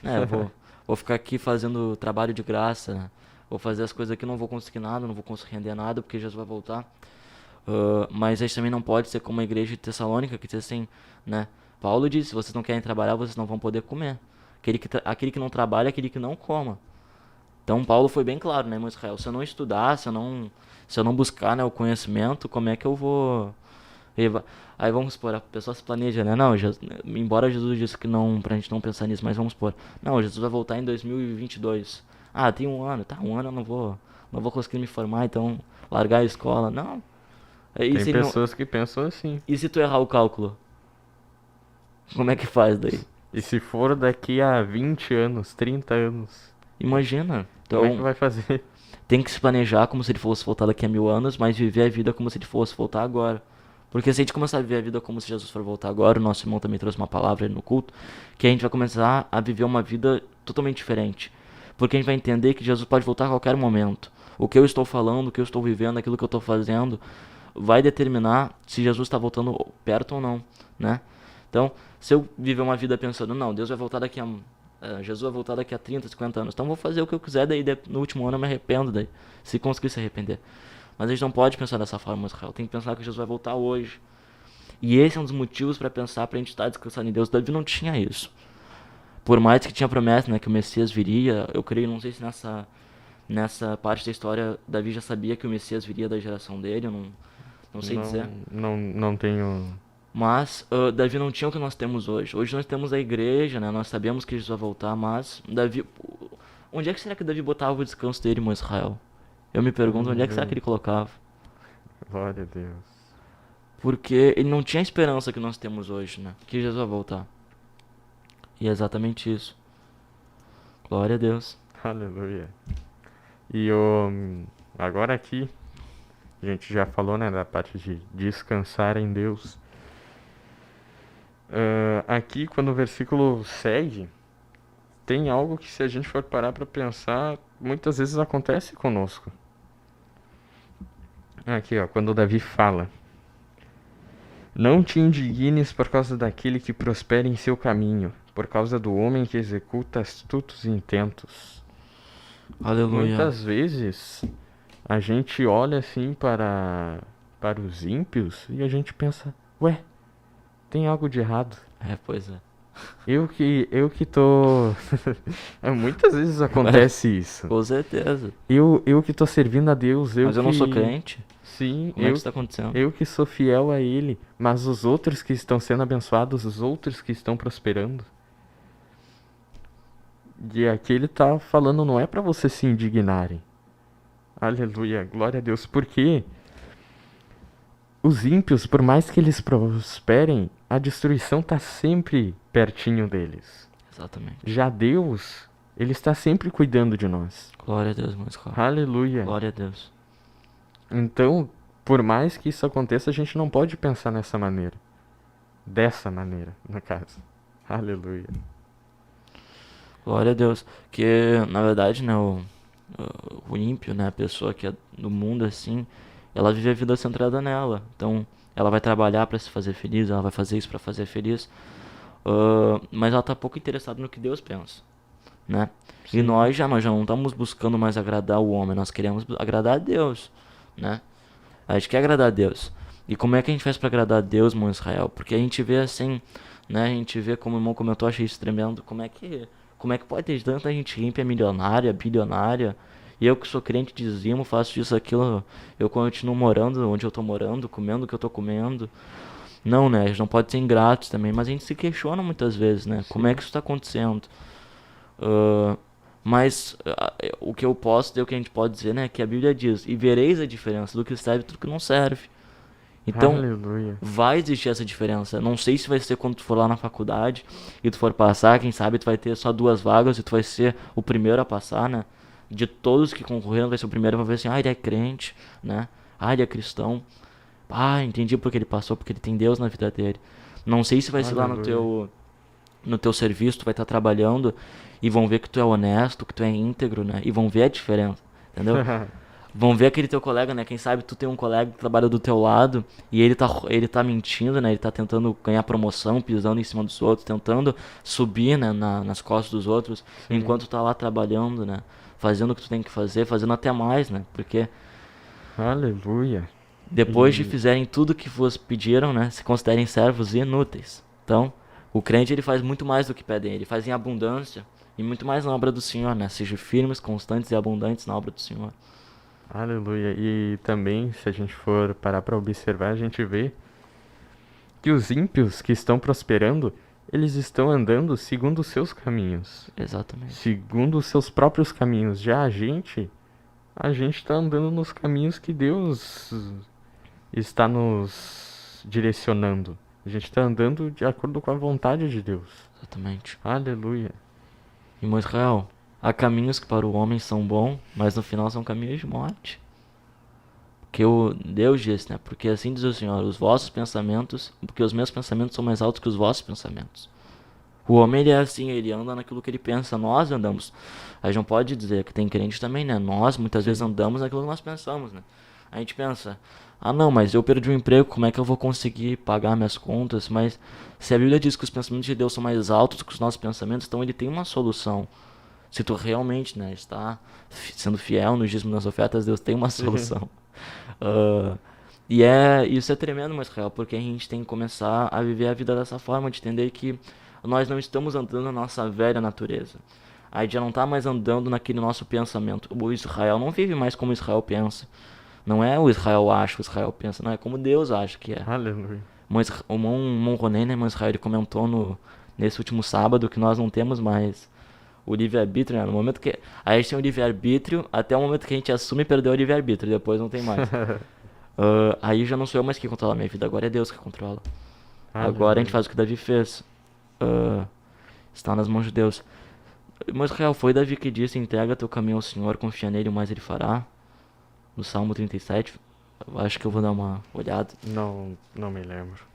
Né? Eu vou ficar aqui fazendo trabalho de graça, né? Vou fazer as coisas aqui, não vou conseguir nada, não vou conseguir render nada, porque Jesus vai voltar. Mas a gente também não pode ser como a igreja de Tessalônica, que diz assim, né? Paulo disse, se vocês não querem trabalhar, vocês não vão poder comer. Aquele que não trabalha é aquele que não coma. Então Paulo foi bem claro, né, irmão Israel? Se eu não estudar, se eu não buscar, né, o conhecimento, como é que eu vou... Aí vamos supor, a pessoa se planeja, né? Não, embora Jesus disse que não, pra gente não pensar nisso, mas vamos supor. Não, Jesus vai voltar em 2022. Ah, tem um ano, tá? Um ano eu não vou conseguir me formar, então largar a escola. Não. Tem pessoas que pensam assim. E se tu errar o cálculo? Como é que faz daí? E se for daqui a 20 anos, 30 anos, Imagina. como é que Então, vai fazer? tem que se planejar como se ele fosse voltar daqui a 1000 anos, mas viver a vida como se ele fosse voltar agora. Porque se a gente começar a viver a vida como se Jesus for voltar agora, o nosso irmão também trouxe uma palavra aí no culto, que a gente vai começar a viver uma vida totalmente diferente. Porque a gente vai entender que Jesus pode voltar a qualquer momento. O que eu estou falando, o que eu estou vivendo, aquilo que eu estou fazendo, vai determinar se Jesus está voltando perto ou não, né? Então, se eu viver uma vida pensando, não, Deus vai voltar Jesus vai voltar daqui a 30, 50 anos. Então vou fazer o que eu quiser, daí no último ano eu me arrependo, daí, se conseguir se arrepender. Mas a gente não pode pensar dessa forma, Israel. Tem que pensar que Jesus vai voltar hoje. E esse é um dos motivos para pensar, pra gente estar descansando em Deus. Davi não tinha isso. Por mais que tinha promessa, né, que o Messias viria, eu creio, não sei se nessa parte da história Davi já sabia que o Messias viria da geração dele, eu não sei dizer. Não tenho. Mas Davi não tinha o que nós temos hoje. Hoje nós temos a igreja, né? Nós sabemos que Jesus vai voltar, mas Davi... Onde é que será que Davi botava o descanso dele, irmão Israel? Eu me pergunto, onde é que será que ele colocava? Glória a Deus. Porque ele não tinha a esperança que nós temos hoje, né? Que Jesus vai voltar. E é exatamente isso. Glória a Deus. Aleluia. E agora aqui, a gente já falou, né, da parte de descansar em Deus. Aqui, quando o versículo segue, tem algo que, se a gente for parar para pensar, muitas vezes acontece conosco. Aqui, ó, quando Davi fala: Não te indignes por causa daquele que prospera em seu caminho, por causa do homem que executa astutos intentos. Aleluia. Muitas vezes a gente olha assim para os ímpios e a gente pensa: ué, tem algo de errado. Pois é. Eu que tô. Muitas vezes acontece isso. Com certeza. Eu que tô servindo a Deus, Mas eu não sou crente. Sim, Como é que isso tá acontecendo? eu que sou fiel a Ele, mas os outros que estão sendo abençoados, os outros que estão prosperando. E aqui ele tá falando, não é para vocês se indignarem. Aleluia, glória a Deus. Porque os ímpios, por mais que eles prosperem, a destruição tá sempre pertinho deles. Exatamente. Já Deus, Ele está sempre cuidando de nós. Glória a Deus, meus irmãos. Aleluia. Glória a Deus. Então, por mais que isso aconteça, a gente não pode pensar nessa maneira. Dessa maneira, no caso. Aleluia. Glória a Deus. Que, na verdade, né, o ímpio, né, a pessoa que é do mundo assim, ela vive a vida centrada nela. Então, ela vai trabalhar para se fazer feliz, ela vai fazer isso para fazer feliz. Mas ela tá pouco interessada no que Deus pensa, né? Sim. E nós já não estamos buscando mais agradar o homem, nós queremos agradar a Deus, né? A gente quer agradar a Deus. E como é que a gente faz para agradar a Deus, irmão Israel? Porque a gente vê assim, né? A gente vê, como o irmão comentou, achei isso tremendo, como é que pode ter tanta gente ímpia, milionária, bilionária, e eu que sou crente dizimo, faço isso, aquilo, eu continuo morando onde eu tô morando, comendo o que eu tô comendo. Não, né? A gente não pode ser ingratos também, mas a gente se questiona muitas vezes, né? Como é que isso está acontecendo? Mas o que eu posso dizer, o que a gente pode dizer, né? Que a Bíblia diz: e vereis a diferença do que serve e do que não serve. Então, Aleluia. vai existir essa diferença. Não sei se vai ser quando tu for lá na faculdade e tu for passar, quem sabe tu vai ter só 2 vagas e tu vai ser o primeiro a passar, né? De todos que concorreram, vai ser o primeiro, vai ver assim: ele é crente, né? Ele é cristão. Entendi porque ele passou, porque ele tem Deus na vida dele. Não sei se vai ser lá no teu serviço, tu vai estar trabalhando e vão ver que tu é honesto, que tu é íntegro, né? E vão ver a diferença, entendeu? Vão ver aquele teu colega, né? Quem sabe tu tem um colega que trabalha do teu lado e ele tá mentindo, né? Ele tá tentando ganhar promoção, pisando em cima dos outros, tentando subir, né? nas costas dos outros, enquanto tu tá lá trabalhando, né? Fazendo o que tu tem que fazer, fazendo até mais, né? Porque Aleluia. depois de fizerem tudo que vos pediram, né? Se considerem servos inúteis. Então, o crente ele faz muito mais do que pedem, ele faz em abundância e muito mais na obra do Senhor, né? Sejam firmes, constantes e abundantes na obra do Senhor. Aleluia. E também, se a gente for parar para observar, a gente vê que os ímpios que estão prosperando, eles estão andando segundo os seus caminhos. Exatamente. Segundo os seus próprios caminhos. Já a gente está andando nos caminhos que Deus está nos direcionando. A gente está andando de acordo com a vontade de Deus. Exatamente. Aleluia. Irmão Israel, há caminhos que para o homem são bons, mas no final são caminhos de morte. Porque Deus disse, né? Porque assim diz o Senhor: os vossos pensamentos, porque os meus pensamentos são mais altos que os vossos pensamentos. O homem, ele é assim, ele anda naquilo que ele pensa. Nós andamos. A gente não pode dizer que tem crente também, né? Nós muitas vezes andamos naquilo que nós pensamos, né? A gente pensa: não, mas eu perdi o emprego, como é que eu vou conseguir pagar minhas contas? Mas se a Bíblia diz que os pensamentos de Deus são mais altos que os nossos pensamentos, então ele tem uma solução. Se tu realmente, né, está sendo fiel no dízimo das ofertas, Deus tem uma solução. Isso é tremendo, mas Israel, porque a gente tem que começar a viver a vida dessa forma, de entender que nós não estamos andando na nossa velha natureza. A gente já não está mais andando naquele nosso pensamento. O Israel não vive mais como Israel pensa. Não é o Israel acha, o Israel pensa, não é como Deus acha que é. Aleluia. O Monronen, né, Israel, ele comentou nesse último sábado que nós não temos mais o livre-arbítrio, né? No momento que a gente tem o livre-arbítrio, até o momento que a gente assume e perdeu o livre-arbítrio, depois não tem mais. Aí já não sou eu mais que controla a minha vida, agora é Deus que controla. Agora a gente faz o que Davi fez. Está nas mãos de Deus. Mas Israel, foi Davi que disse, entrega teu caminho ao Senhor, confia nele, o mais ele fará. No Salmo 37. Eu acho que eu vou dar uma olhada. Não me lembro.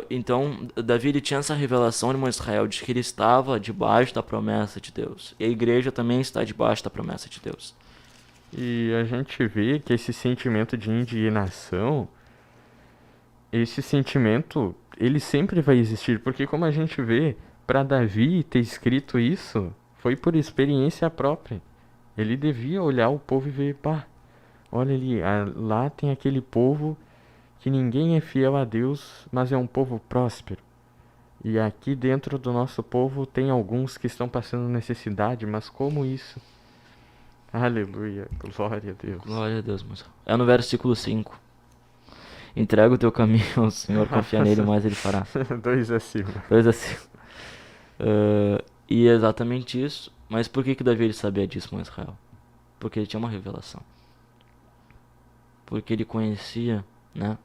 Então, Davi ele tinha essa revelação, irmão Israel, de que ele estava debaixo da promessa de Deus. E a igreja também está debaixo da promessa de Deus. E a gente vê que esse sentimento de indignação, esse sentimento, ele sempre vai existir, porque como a gente vê, para Davi ter escrito isso, foi por experiência própria. Ele devia olhar o povo e ver, pá, olha ali, lá tem aquele povo que ninguém é fiel a Deus, mas é um povo próspero. E aqui dentro do nosso povo tem alguns que estão passando necessidade, mas como isso? Aleluia, glória a Deus. Glória a Deus, moça. É no versículo 5. Entrega o teu caminho ao Senhor, confia nele, o mais ele fará. Dois acima. Dois assim. E é exatamente isso. Mas por que Davi ele sabia disso, irmão Israel? Porque ele tinha uma revelação. Porque ele conhecia, né?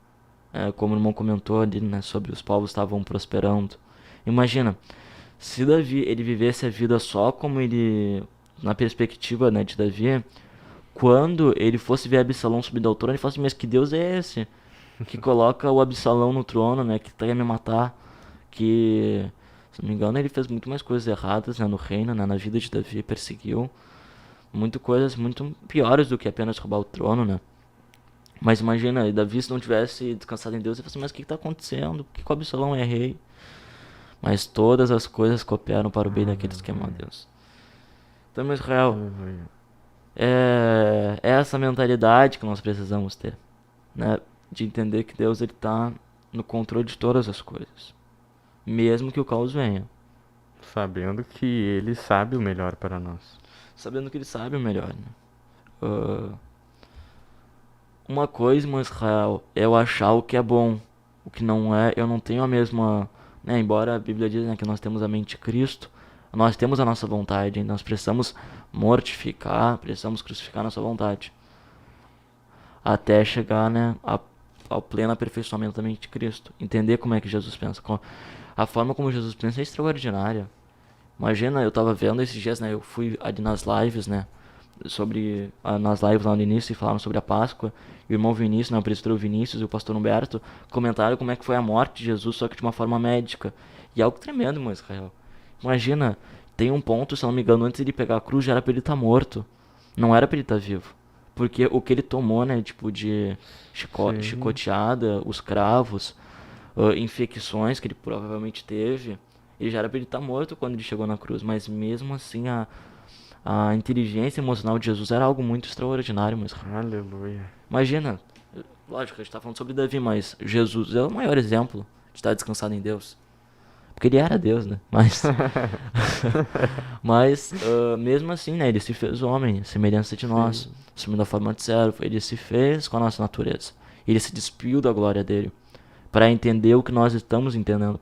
Como o irmão comentou ali, né? Sobre os povos estavam prosperando. Imagina, se Davi ele vivesse a vida só como ele, na perspectiva, né, de Davi, quando ele fosse ver Absalão subir ao trono, ele falasse, mas que Deus é esse? Que coloca o Absalão no trono, né? Que quer me matar. Que, se não me engano, ele fez muito mais coisas erradas, né, no reino, né, na vida de Davi, perseguiu. Muito coisas muito piores do que apenas roubar o trono, né? Mas imagina, Davi se não tivesse descansado em Deus, ele falasse, mas o que está acontecendo? Por que o Absalão é rei? Mas todas as coisas cooperam para o bem daqueles que amam a Deus. Então, Israel, é essa mentalidade que nós precisamos ter, né? De entender que Deus está no controle de todas as coisas, mesmo que o caos venha. Sabendo que ele sabe o melhor para nós. Sabendo que ele sabe o melhor, né? Uma coisa, irmão Israel, é eu achar o que é bom. O que não é, eu não tenho a mesma... Né? Embora a Bíblia diz, né, que nós temos a mente de Cristo, nós temos a nossa vontade, nós precisamos mortificar, precisamos crucificar a nossa vontade. Até chegar, né, ao pleno aperfeiçoamento da mente de Cristo. Entender como é que Jesus pensa. A forma como Jesus pensa é extraordinária. Imagina, eu tava vendo esses dias, né, eu fui ali nas lives, né, nas lives lá no início e falaram sobre a Páscoa. E o irmão Vinícius, né, o presbítero Vinícius e o pastor Humberto comentaram como é que foi a morte de Jesus, só que de uma forma médica. E algo tremendo, irmão Israel. Imagina, tem um ponto, se eu não me engano, antes de ele pegar a cruz já era pra ele estar morto. Não era pra ele estar vivo. Porque o que ele tomou, né, tipo de chicoteada, os cravos, infecções que ele provavelmente teve, ele já era pra ele estar morto quando ele chegou na cruz. Mas mesmo assim, a inteligência emocional de Jesus era algo muito extraordinário, mas Aleluia. imagina, lógico, a gente tá falando sobre Davi, mas Jesus é o maior exemplo de estar descansado em Deus. Porque ele era Deus, né? Mas mesmo assim, né? Ele se fez homem, semelhança de nós, assumindo a forma de servo. Ele se fez com a nossa natureza. Ele se despiu da glória dele para entender o que nós estamos entendendo,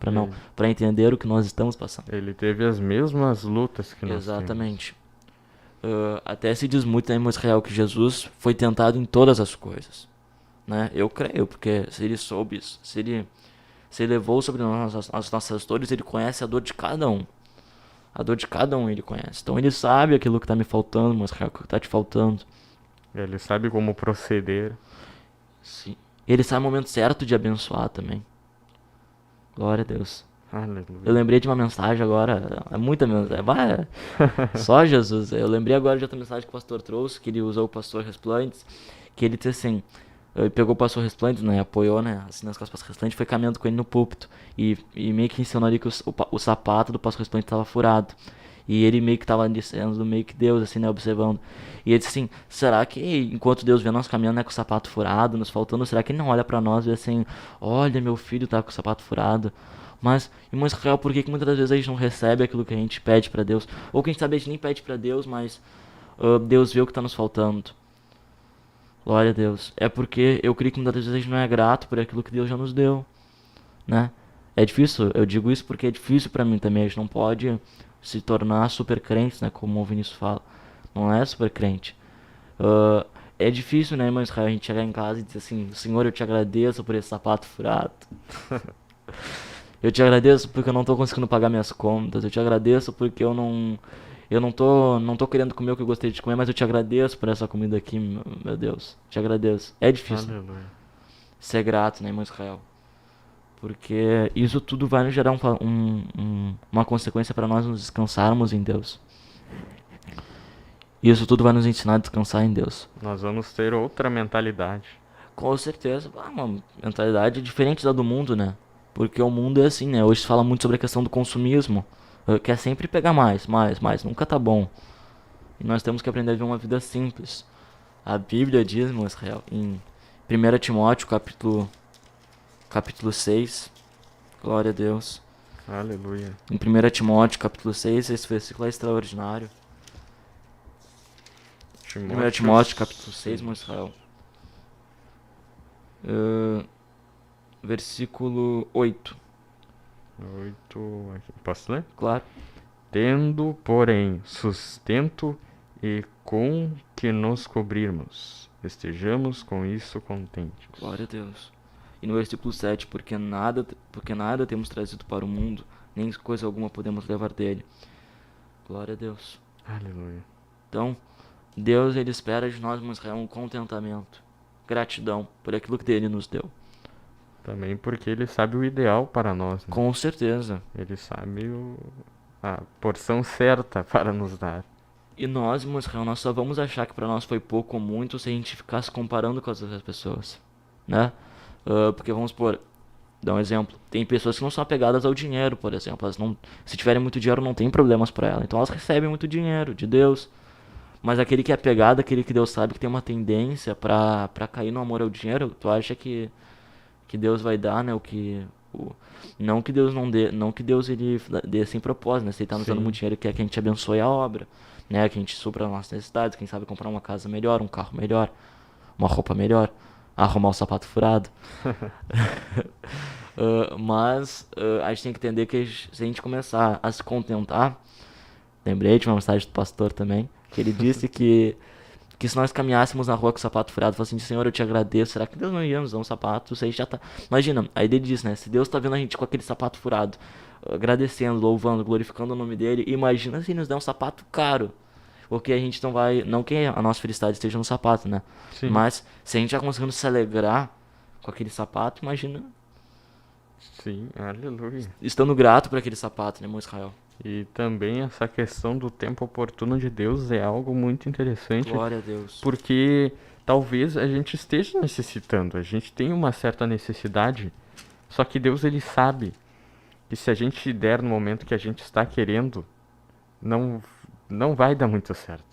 para entender o que nós estamos passando. Ele teve as mesmas lutas que nós Exatamente. Até se diz muito em Israel que Jesus foi tentado em todas as coisas, né? Eu creio, porque se ele soube isso, se ele levou sobre nós as nossas dores, ele conhece a dor de cada um. A dor de cada um ele conhece. Então ele sabe aquilo que está me faltando, mas o que está te faltando. Ele sabe como proceder. Sim. Ele sabe o momento certo de abençoar também. Glória a Deus. Aleluia. Eu lembrei de uma mensagem agora, é muita mensagem, só Jesus. Eu lembrei agora de outra mensagem que o pastor trouxe, que ele usou o pastor Resplantes, que ele disse assim, ele pegou o pastor Resplantes, né, apoiou, né, assim nas costas do pastor Resplantes, foi caminhando com ele no púlpito, e meio que ensinou ali que o sapato do pastor Resplantes estava furado. E ele meio que estava dizendo, meio que Deus, assim, né, observando. E ele disse assim, será que enquanto Deus vê nós caminhando, né, com o sapato furado, nos faltando, será que ele não olha pra nós e vê assim, olha, meu filho tá com o sapato furado? Mas, irmão Israel, por que muitas das vezes a gente não recebe aquilo que a gente pede pra Deus? Ou quem sabe a gente nem pede pra Deus, mas Deus vê o que tá nos faltando. Glória a Deus. É porque eu creio que muitas vezes a gente não é grato por aquilo que Deus já nos deu, né? É difícil, eu digo isso porque é difícil pra mim também. A gente não pode se tornar super crentes, né? Como o Vinícius fala. Não é super crente. É difícil, né, irmão Israel, a gente chegar em casa e dizer assim, Senhor, eu te agradeço por esse sapato furado. Eu te agradeço porque eu não tô conseguindo pagar minhas contas. Eu te agradeço porque eu Eu não tô querendo comer o que eu gostaria de comer, mas eu te agradeço por essa comida aqui, meu Deus. Te agradeço. É difícil Aleluia. ser grato, né, irmão Israel? Porque isso tudo vai nos gerar uma consequência para nós nos descansarmos em Deus. Isso tudo vai nos ensinar a descansar em Deus. Nós vamos ter outra mentalidade. Com certeza, uma mentalidade diferente da do mundo, né? Porque o mundo é assim, né? Hoje se fala muito sobre a questão do consumismo. Quer sempre pegar mais, mais, mais. Nunca tá bom. E nós temos que aprender a viver uma vida simples. A Bíblia diz, meu Israel, em 1 Timóteo, capítulo 6, glória a Deus. Aleluia. Em 1 Timóteo, capítulo 6, esse versículo é extraordinário. 1 Timóteo, capítulo 6, meu Israel. Versículo 8, 8. Posso ler? claro. Tendo, porém, sustento e com que nos cobrirmos, estejamos com isso contentes. Glória a Deus. E no versículo 7, porque nada temos trazido para o mundo, nem coisa alguma podemos levar dele. Glória a Deus. Aleluia. Então, Deus, ele espera de nós, meu Israel, um contentamento, gratidão por aquilo que ele nos deu. Também porque ele sabe o ideal para nós, né? Com certeza. Ele sabe a porção certa para nos dar. E nós, meu Israel, nós só vamos achar que para nós foi pouco ou muito se a gente ficar se comparando com as outras pessoas, né? Porque vamos supor, dar um exemplo, tem pessoas que não são apegadas ao dinheiro, por exemplo, elas não, se tiverem muito dinheiro não tem problemas para elas, então elas recebem muito dinheiro de Deus. Mas aquele que é apegado, aquele que Deus sabe que tem uma tendência pra cair no amor ao dinheiro, tu acha que Deus vai dar, né? Não que Deus não dê, não que Deus ele dê sem propósito, né? Se ele tá nos dando Sim. muito dinheiro, quer que a gente abençoe a obra, né? Que a gente supra as nossas necessidades, quem sabe comprar uma casa melhor, um carro melhor, uma roupa melhor, arrumar o sapato furado. Mas a gente tem que entender que se a gente começar a se contentar, lembrei de uma mensagem do pastor também, que ele disse que se nós caminhássemos na rua com o sapato furado, falasse assim, Senhor, eu te agradeço, será que Deus não ia nos dar um sapato? Isso aí já tá... Imagina, aí ele disse, né, se Deus tá vendo a gente com aquele sapato furado, agradecendo, louvando, glorificando o nome dele, imagina se ele nos der um sapato caro. Porque a gente não vai... Não que a nossa felicidade esteja no sapato, né? Sim. Mas se a gente já conseguindo se alegrar com aquele sapato, imagina Sim, aleluia. estando grato por aquele sapato, né, irmão Israel? E também essa questão do tempo oportuno de Deus é algo muito interessante, Glória a Deus. porque talvez a gente esteja necessitando, a gente tem uma certa necessidade, só que Deus ele sabe que se a gente der no momento que a gente está querendo, não vai dar muito certo.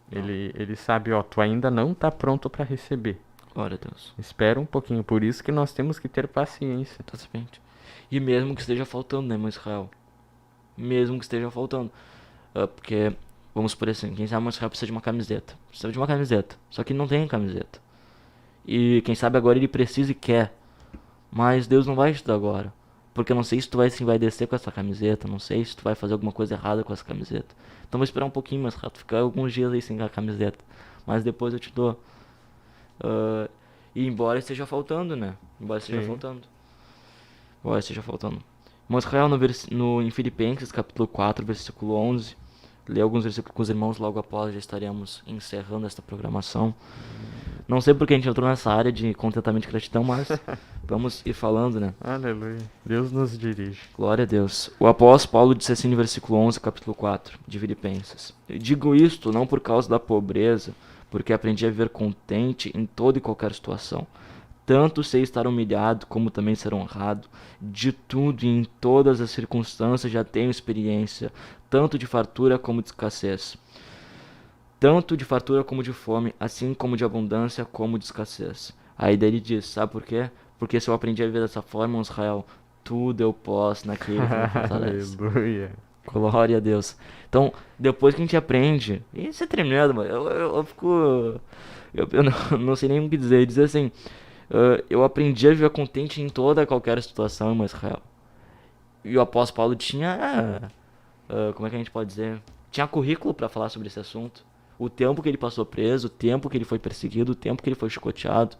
Não. Ele sabe, ó, tu ainda não está pronto para receber. Glória a Deus. Espera um pouquinho, por isso que nós temos que ter paciência. Exatamente. E mesmo que esteja faltando, né, irmão Israel? Mesmo que esteja faltando. Porque, vamos por assim, quem sabe o Israel precisa de uma camiseta. Precisa de uma camiseta. Só que ele não tem camiseta. E quem sabe agora ele precisa e quer. Mas Deus não vai te dar agora. Porque eu não sei se tu vai se envaidecer com essa camiseta. Não sei se tu vai fazer alguma coisa errada com essa camiseta. Então vou esperar um pouquinho mais rápido. Ficar alguns dias aí sem a camiseta. Mas depois eu te dou. E embora esteja faltando, né? Embora esteja Sim. faltando. Embora esteja faltando. Irmão Israel, em Filipenses, capítulo 4, versículo 11. Lê alguns versículos com os irmãos, logo após já estaremos encerrando esta programação. Não sei porque a gente entrou nessa área de contentamento e gratidão, mas vamos ir falando, né? Aleluia. Deus nos dirige. Glória a Deus. O apóstolo Paulo disse assim no versículo 11, capítulo 4 de Filipenses. Digo isto não por causa da pobreza, porque aprendi a viver contente em toda e qualquer situação. Tanto sei estar humilhado, como também ser honrado. De tudo e em todas as circunstâncias já tenho experiência, tanto de fartura como de escassez. Tanto de fartura como de fome, assim como de abundância como de escassez. Aí daí ele diz, sabe por quê? Porque se eu aprendi a viver dessa forma, Israel, tudo eu posso naquele que me fortalece. Aleluia. Glória a Deus. Então, depois que a gente aprende, isso é tremendo, mano. Eu fico. Eu não sei nem o que dizer. Ele diz assim: eu aprendi a viver contente em toda qualquer situação, irmão Israel. E o apóstolo Paulo tinha. Como é que a gente pode dizer? Tinha currículo para falar sobre esse assunto. O tempo que ele passou preso, o tempo que ele foi perseguido, o tempo que ele foi chicoteado.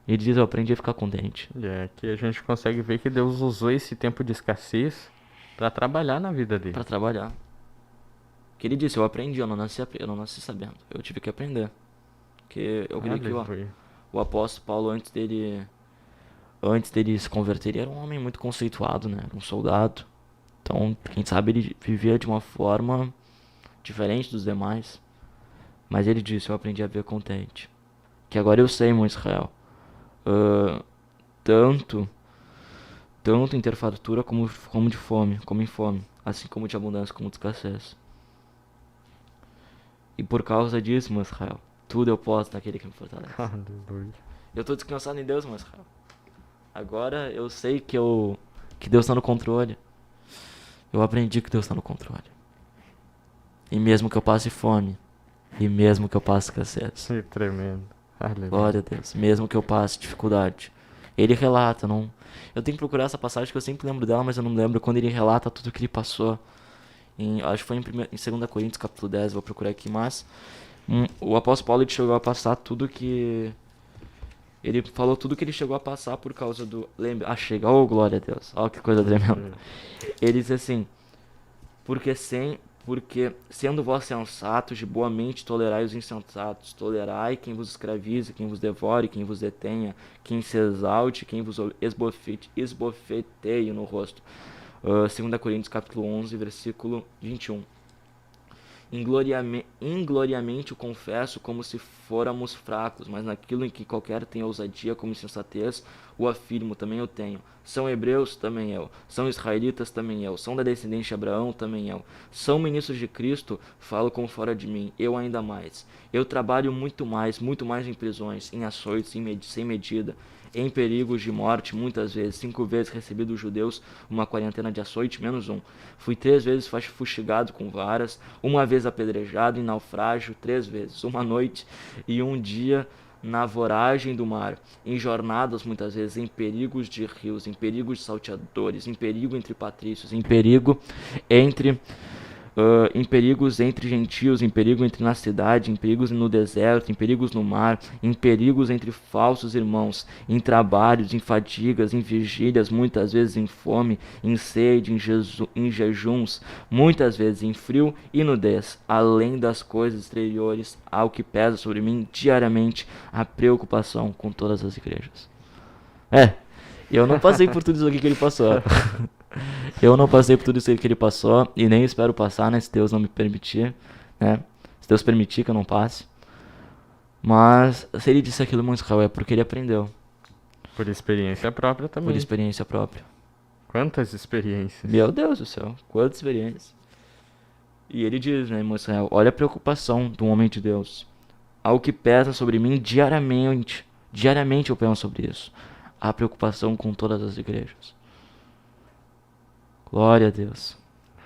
Ele diz: eu aprendi a ficar contente. E é que a gente consegue ver que Deus usou esse tempo de escassez para trabalhar na vida dele. Para trabalhar. Que ele disse, eu aprendi, eu não nasci sabendo. Eu tive que aprender. Porque eu creio que Aleluia. o apóstolo Paulo, antes dele se converter, ele era um homem muito conceituado, né? Era um soldado. Então, quem sabe ele vivia de uma forma diferente dos demais. Mas ele disse, eu aprendi a ver contente. Que agora eu sei, meu Israel. ah, tanto, tanto em ter fartura como de fome, como em fome. Assim como de abundância, como de escassez. E por causa disso, meu Israel, tudo eu posso naquele que me fortalece. Aleluia. Eu tô descansado em Deus, meu Israel. Agora eu sei que Deus tá no controle. Eu aprendi que Deus tá no controle. E mesmo que eu passe fome, e mesmo que eu passe escassez, Que tremendo. Aleluia. glória a Deus, mesmo que eu passe dificuldade. Ele relata, não. Eu tenho que procurar essa passagem que eu sempre lembro dela, mas eu não lembro quando ele relata tudo que ele passou. Acho que foi em 2 Coríntios capítulo 10, vou procurar aqui, mas o apóstolo Paulo ele chegou a passar tudo que. Ele falou tudo que ele chegou a passar por causa do. Lembra? Ah, chega, oh glória a Deus, ó que coisa tremenda. Ele diz assim: porque sendo vós sensatos, de boa mente tolerai os insensatos, tolerai quem vos escravize, quem vos devore, quem vos detenha, quem se exalte, quem vos esbofeteie no rosto. 2 Coríntios capítulo 11, versículo 21. Ingloriamente o confesso como se fôramos fracos, mas naquilo em que qualquer tem ousadia como insensatez, o afirmo, também eu tenho. São hebreus, também eu. São israelitas, também eu. São da descendência de Abraão, também eu. São ministros de Cristo, falo como fora de mim, eu ainda mais. Eu trabalho muito mais em prisões, em açoites, sem medida, em perigos de morte, muitas vezes. 5 vezes recebi dos judeus uma quarentena de açoite, menos um. Fui 3 vezes fustigado com varas, uma vez apedrejado em naufrágio, 3 vezes. Uma noite e um dia na voragem do mar, em jornadas muitas vezes, em perigos de rios, em perigos de salteadores, em perigo entre patrícios, entre em perigos entre gentios, em perigo na cidade, em perigos no deserto, em perigos no mar, em perigos entre falsos irmãos, em trabalhos, em fadigas, em vigílias, muitas vezes em fome, em sede, em jejuns, muitas vezes em frio e nudez, além das coisas exteriores, ao que pesa sobre mim diariamente a preocupação com todas as igrejas. Eu não passei por tudo isso aqui que ele passou. Eu não passei por tudo isso que ele passou e nem espero passar, né? Se Deus não me permitir, né? Se Deus permitir que eu não passe. Mas se ele disse aquilo, Israel, é porque ele aprendeu. Por experiência própria também. Por experiência própria. Quantas experiências? Meu Deus do céu, quantas experiências. E ele diz, né, Israel, olha a preocupação do homem de Deus. Algo que pesa sobre mim diariamente. Diariamente eu penso sobre isso. A preocupação com todas as igrejas. Glória a Deus.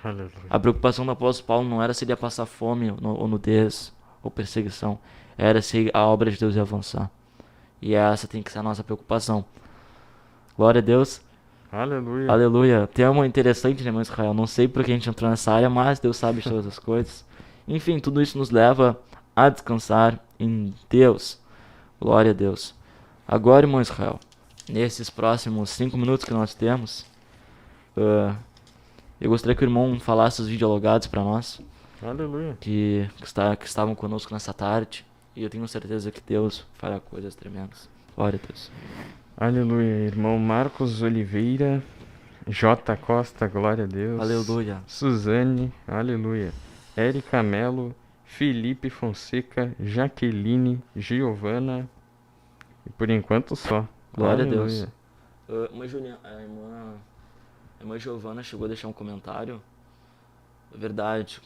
Aleluia. A preocupação do apóstolo Paulo não era se ele ia passar fome ou nudez ou perseguição. Era se a obra de Deus ia avançar. E essa tem que ser a nossa preocupação. Glória a Deus. Aleluia. Aleluia. Tem uma interessante, né, meu Israel? Não sei por que a gente entrou nessa área, mas Deus sabe de todas as coisas. Enfim, tudo isso nos leva a descansar em Deus. Glória a Deus. Agora, irmão Israel, nesses próximos 5 minutos que nós temos, eu gostaria que o irmão falasse os dialogados para nós, Aleluia. que estavam conosco nessa tarde. E eu tenho certeza que Deus fará coisas tremendas. Glória a Deus. Aleluia. Irmão Marcos Oliveira, J. Costa, glória a Deus. Aleluia. Suzane, aleluia. Érica Melo, Felipe Fonseca, Jaqueline, Giovana. E por enquanto só. Glória Aleluia. a Deus. A irmã Giovana chegou a deixar um comentário. Verdade,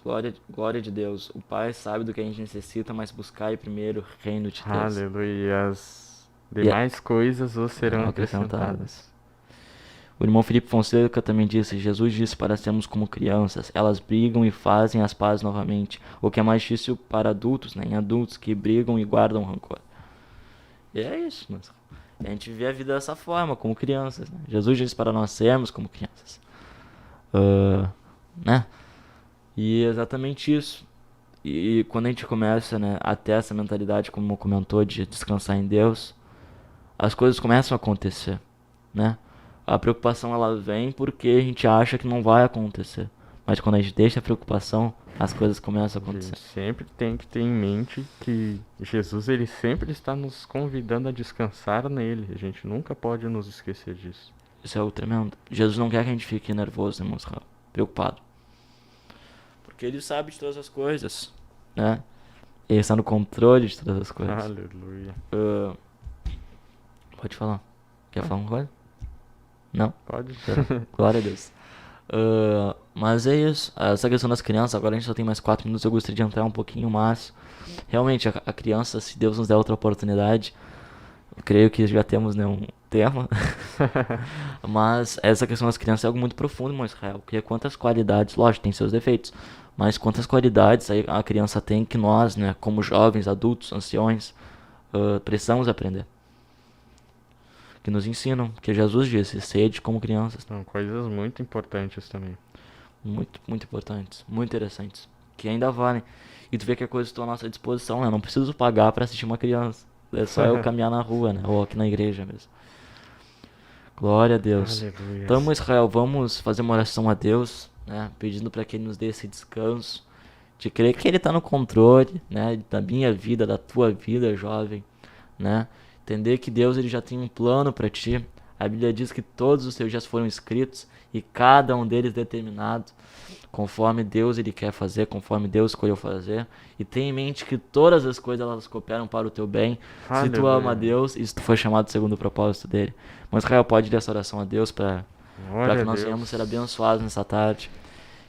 glória de Deus. O Pai sabe do que a gente necessita, mas buscai primeiro o reino de Deus. Aleluia. E as demais coisas vos serão acrescentadas. O irmão Felipe Fonseca também disse: Jesus disse para sermos como crianças. Elas brigam e fazem as pazes novamente. O que é mais difícil para adultos, né? Em adultos que brigam e guardam rancor. E é isso, mas a gente vê a vida dessa forma, como crianças, né? Jesus disse para nós sermos como crianças. Né? E é exatamente isso. E quando a gente começa, né, a ter essa mentalidade, como comentou, de descansar em Deus, as coisas começam a acontecer, né? A preocupação ela vem porque a gente acha que não vai acontecer. Mas quando a gente deixa a preocupação, as coisas começam a A acontecer. gente sempre tem que ter em mente que Jesus, ele sempre está nos convidando a descansar nele. A gente nunca pode nos esquecer disso. Isso é o tremendo. Jesus não quer que a gente fique nervoso, irmãos, preocupado. Porque ele sabe de todas as coisas, né? Ele está no controle de todas as coisas. Aleluia. Pode falar. Quer falar uma coisa? Não? Pode? Glória a Deus. Mas é isso. Essa questão das crianças, agora a gente só tem mais 4 minutos. Eu gostaria de entrar um pouquinho mais. Realmente, a criança, se Deus nos der outra oportunidade, eu creio que já temos, né, um tema. Mas essa questão das crianças é algo muito profundo, irmão Israel. Porque quantas qualidades, lógico, tem seus defeitos, mas quantas qualidades a criança tem que nós, né, como jovens, adultos, anciões, precisamos aprender. Que nos ensinam, que Jesus disse, sede como crianças. São coisas muito importantes também. Muito, muito importantes, muito interessantes, que ainda valem. E tu vê que a coisa está à nossa disposição, né? Eu não preciso pagar pra assistir uma criança. É só eu caminhar na rua, né? Ou aqui na igreja mesmo. Glória a Deus. Aleluia. Então, Israel, vamos fazer uma oração a Deus, né? Pedindo para que Ele nos dê esse descanso, de crer que Ele está no controle, né? Da minha vida, da tua vida, jovem, né? Entender que Deus, Ele já tem um plano para ti. A Bíblia diz que todos os teus dias foram escritos e cada um deles determinado, conforme Deus Ele quer fazer, conforme Deus escolheu fazer. E tenha em mente que todas as coisas elas cooperam para o teu bem. Se tu ama a Deus e se tu foi chamado segundo o propósito dele. Mas Israel, pode ler essa oração a Deus para que nós venhamos ser abençoados nessa tarde.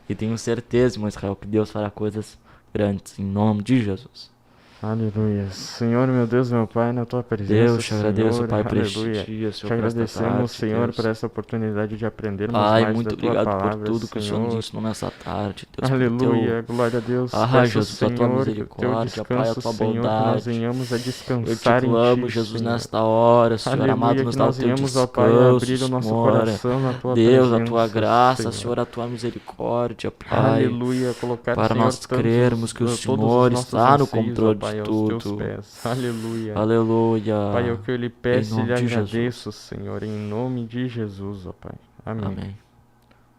E tenho certeza, irmão Israel, que Deus fará coisas grandes em nome de Jesus. Aleluia. Senhor, meu Deus, meu Pai, na tua presença, Deus, te agradeço, Senhor, Pai, por este aleluia. dia, Senhor, Te por esta agradecemos, tarde, Senhor, Deus. por essa oportunidade de aprendermos Pai, mais muito da tua obrigado palavra, por tudo que o Senhor nos Senhor. ensinou nessa tarde, Deus. Aleluia, glória a Deus. Ah, Peço, Jesus, a tua Senhor, misericórdia, o teu Pai, a descanso, tua Senhor, que nós bondade. venhamos a Eu te descansar em clamo, ti, Jesus, Senhor. nesta hora, Senhor Aleluia, amado, que nos dá o nós teu venhamos, ó Pai, descanso, abrir o nosso Senhor. coração na tua Deus, presença, a tua graça, Senhor. Senhor, a tua misericórdia, Pai. Aleluia, colocar, Para Senhor, nós crermos que o todos Senhor os nossos está no anseios, ó controle Pai, de aos teus tudo. pés. Aleluia. Aleluia. Pai, é o que eu lhe peço Em e lhe nome de agradeço, Senhor, em nome de Jesus, ó Pai. Amém. Amém.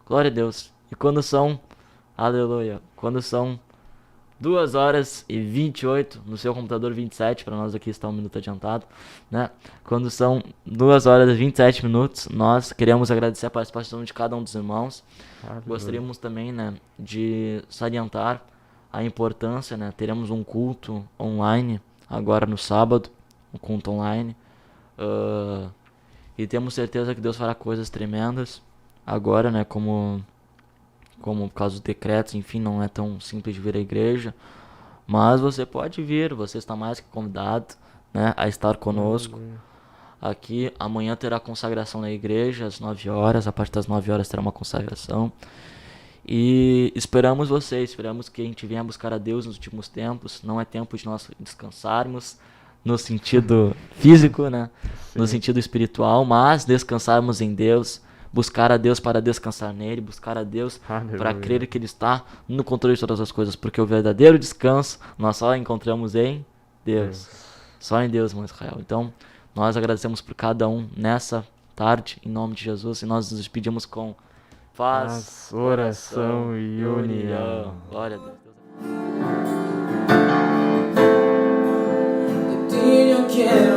Glória a Deus. E quando são, aleluia, quando são 2h28, no seu computador 27, para nós aqui está um minuto adiantado, né? Quando são 2h27, nós queremos agradecer a participação de cada um dos irmãos. Aleluia. Gostaríamos também, né, de salientar a importância, né? Teremos um culto online agora no sábado, um culto online. E temos certeza que Deus fará coisas tremendas agora, né? Como por causa dos decretos, enfim, não é tão simples de vir à igreja. Mas você pode vir, você está mais que convidado, né, a estar conosco. Aleluia. Aqui amanhã terá consagração na igreja às 9h, a partir das 9h terá uma consagração. E esperamos que a gente venha buscar a Deus nos últimos tempos. Não é tempo de nós descansarmos no sentido físico, né? Sim. No sentido espiritual, mas descansarmos em Deus, buscar a Deus para descansar nele, buscar a Deus para Aleluia. crer que Ele está no controle de todas as coisas, porque o verdadeiro descanso nós só encontramos em Deus. Só em Deus, irmão Israel. Então, nós agradecemos por cada um nessa tarde, em nome de Jesus, e nós nos despedimos com paz, oração e união. Glória a Deus. The day you can